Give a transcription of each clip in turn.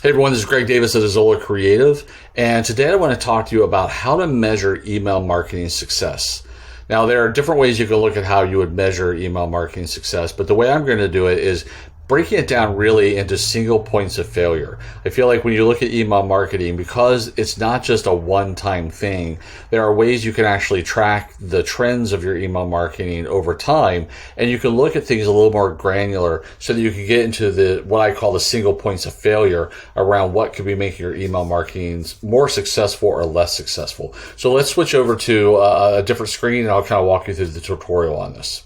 Hey everyone, this is Greg Davis at Azola Creative, and today I want to talk to you about how to measure email marketing success. Now, there are different ways you can look at how you would measure email marketing success, but the way I'm going to do it is breaking it down really into single points of failure. I feel like when you look at email marketing, because it's not just a one-time thing, there are ways you can actually track the trends of your email marketing over time, and you can look at things a little more granular so that you can get into what I call the single points of failure around what could be making your email marketing more successful or less successful. So let's switch over to a different screen and I'll kind of walk you through the tutorial on this.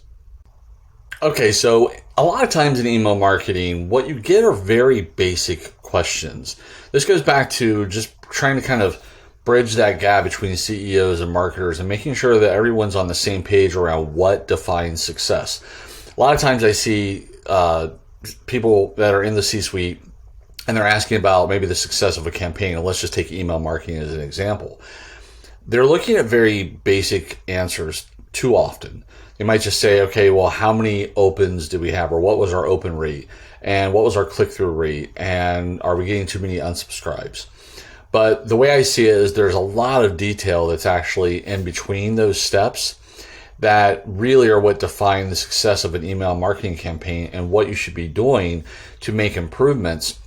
Okay, so a lot of times in email marketing, what you get are very basic questions. This goes back to just trying to kind of bridge that gap between CEOs and marketers and making sure that everyone's on the same page around what defines success. A lot of times I see people that are in the C-suite and they're asking about maybe the success of a campaign, and let's just take email marketing as an example. They're looking at very basic answers too often. You might just say, okay, well, how many opens did we have? Or what was our open rate? And what was our click-through rate? And are we getting too many unsubscribes? But the way I see it is there's a lot of detail that's actually in between those steps that really are what define the success of an email marketing campaign and what you should be doing to make improvements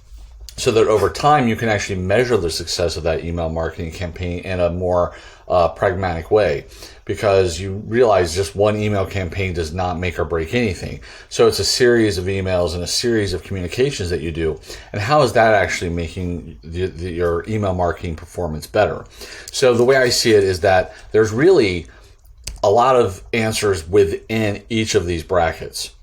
so that over time you can actually measure the success of that email marketing campaign in a more pragmatic way, because you realize just one email campaign does not make or break anything. So it's a series of emails and a series of communications that you do. And how is that actually making your email marketing performance better? So the way I see it is that there's really a lot of answers within each of these brackets.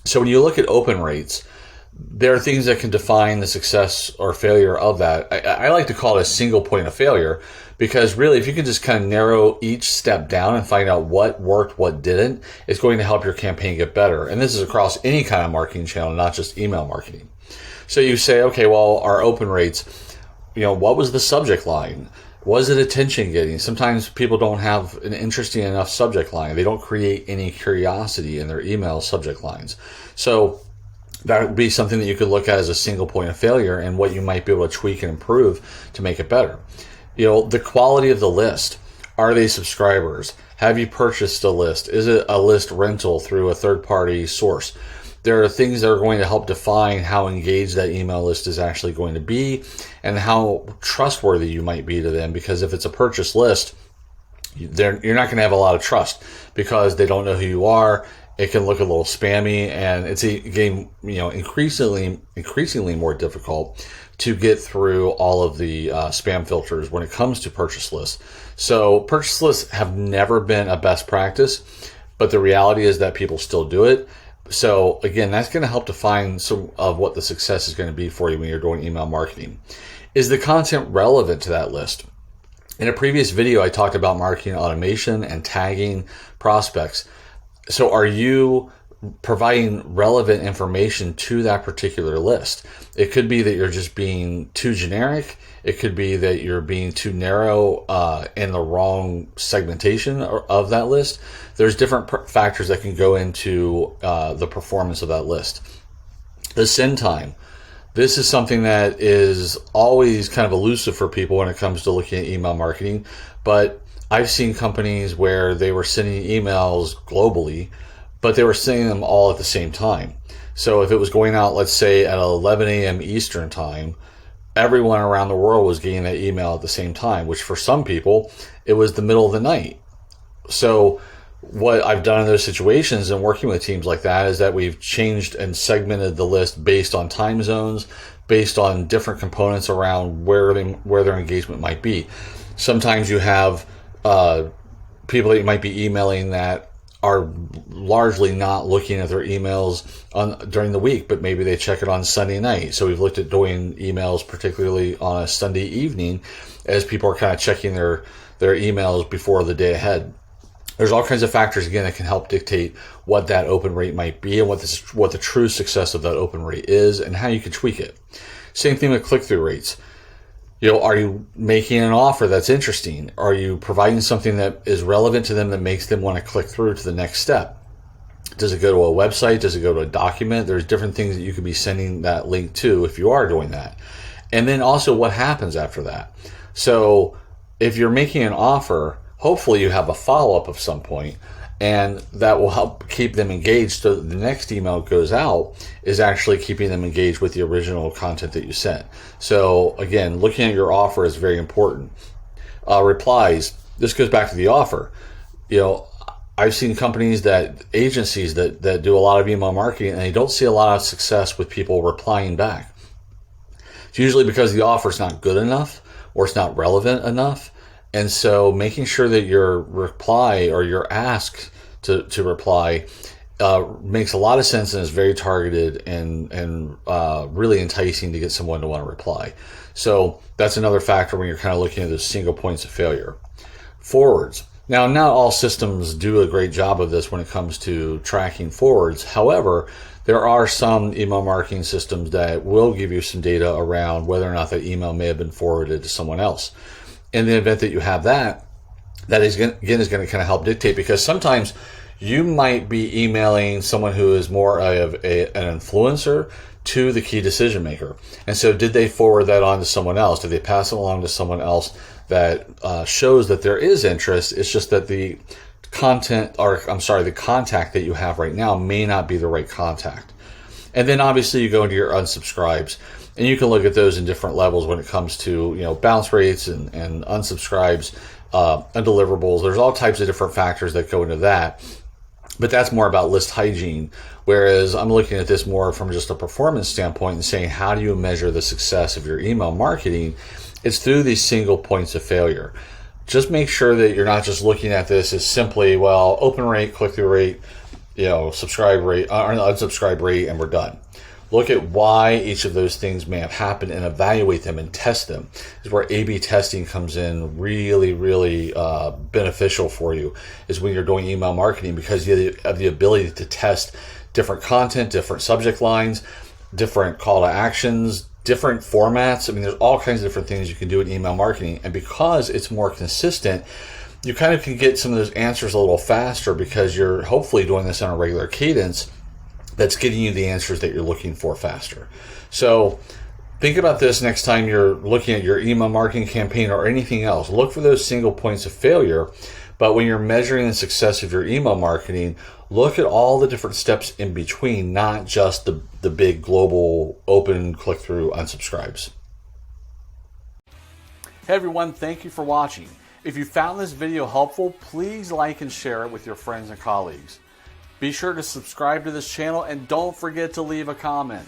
So when you look at open rates, there are things that can define the success or failure of that. I like to call it a single point of failure, because really if you can just kind of narrow each step down and find out what worked, what didn't, it's going to help your campaign get better. And this is across any kind of marketing channel, not just email marketing. So you say, okay, well, our open rates, what was the subject line? Was it attention getting? Sometimes people don't have an interesting enough subject line. They don't create any curiosity in their email subject lines. So that would be something that you could look at as a single point of failure and what you might be able to tweak and improve to make it better. The quality of the list. Are they subscribers? Have you purchased a list? Is it a list rental through a third-party source? There are things that are going to help define how engaged that email list is actually going to be and how trustworthy you might be to them, because if it's a purchase list, you're not going to have a lot of trust because they don't know who you are. It can look a little spammy, and it's getting increasingly more difficult to get through all of the spam filters when it comes to purchase lists. So purchase lists have never been a best practice, but the reality is that people still do it. So again, that's going to help define some of what the success is going to be for you when you're doing email marketing. Is the content relevant to that list? In a previous video, I talked about marketing automation and tagging prospects. So are you providing relevant information to that particular list? It could be that you're just being too generic. It could be that you're being too narrow in the wrong segmentation of that list. There's different factors that can go into the performance of that list. The send time. This is something that is always kind of elusive for people when it comes to looking at email marketing, but I've seen companies where they were sending emails globally, but they were sending them all at the same time. So if it was going out, let's say at 11 a.m. Eastern time, everyone around the world was getting that email at the same time, which for some people, it was the middle of the night. So what I've done in those situations and working with teams like that is that we've changed and segmented the list based on time zones, based on different components around where their engagement might be. Sometimes you have people that you might be emailing that are largely not looking at their emails during the week, but maybe they check it on Sunday night. So we've looked at doing emails particularly on a Sunday evening as people are kind of checking their emails before the day ahead. There's all kinds of factors, again, that can help dictate what that open rate might be and what the true success of that open rate is and how you can tweak it. Same thing with click-through rates. Are you making an offer that's interesting? Are you providing something that is relevant to them that makes them want to click through to the next step? Does it go to a website? Does it go to a document? There's different things that you could be sending that link to if you are doing that. And then also what happens after that. So if you're making an offer, hopefully you have a follow-up of some point, and that will help keep them engaged. So the next email goes out is actually keeping them engaged with the original content that you sent. So again, looking at your offer is very important. Replies, this goes back to the offer. I've seen agencies that do a lot of email marketing, and they don't see a lot of success with people replying back. It's usually because the offer is not good enough or it's not relevant enough. And so making sure that your reply or your ask to reply makes a lot of sense and is very targeted and really enticing to get someone to want to reply. So that's another factor when you're kind of looking at those single points of failure. Forwards. Now, not all systems do a great job of this when it comes to tracking forwards. However, there are some email marketing systems that will give you some data around whether or not that email may have been forwarded to someone else. In the event that you have that is going to kind of help dictate, because sometimes you might be emailing someone who is more of an influencer to the key decision maker. And so did they forward that on to someone else? Did they pass it along to someone else that shows that there is interest? It's just that the contact that you have right now may not be the right contact. And then obviously you go into your unsubscribes, and you can look at those in different levels when it comes to bounce rates and unsubscribes, undeliverables. There's all types of different factors that go into that. But that's more about list hygiene, whereas I'm looking at this more from just a performance standpoint and saying, how do you measure the success of your email marketing? It's through these single points of failure. Just make sure that you're not just looking at this as simply, open rate, click-through rate, subscribe rate, or unsubscribe rate, and we're done. Look at why each of those things may have happened and evaluate them and test them. This is where A/B testing comes in really, really beneficial for you, is when you're doing email marketing, because you have the ability to test different content, different subject lines, different call to actions, different formats. I mean, there's all kinds of different things you can do in email marketing. And because it's more consistent, you kind of can get some of those answers a little faster, because you're hopefully doing this on a regular cadence that's getting you the answers that you're looking for faster. So think about this next time you're looking at your email marketing campaign or anything else. Look for those single points of failure. But when you're measuring the success of your email marketing, look at all the different steps in between, not just the big global open, click through, unsubscribes. Hey everyone, thank you for watching. If you found this video helpful, please like and share it with your friends and colleagues. Be sure to subscribe to this channel, and don't forget to leave a comment.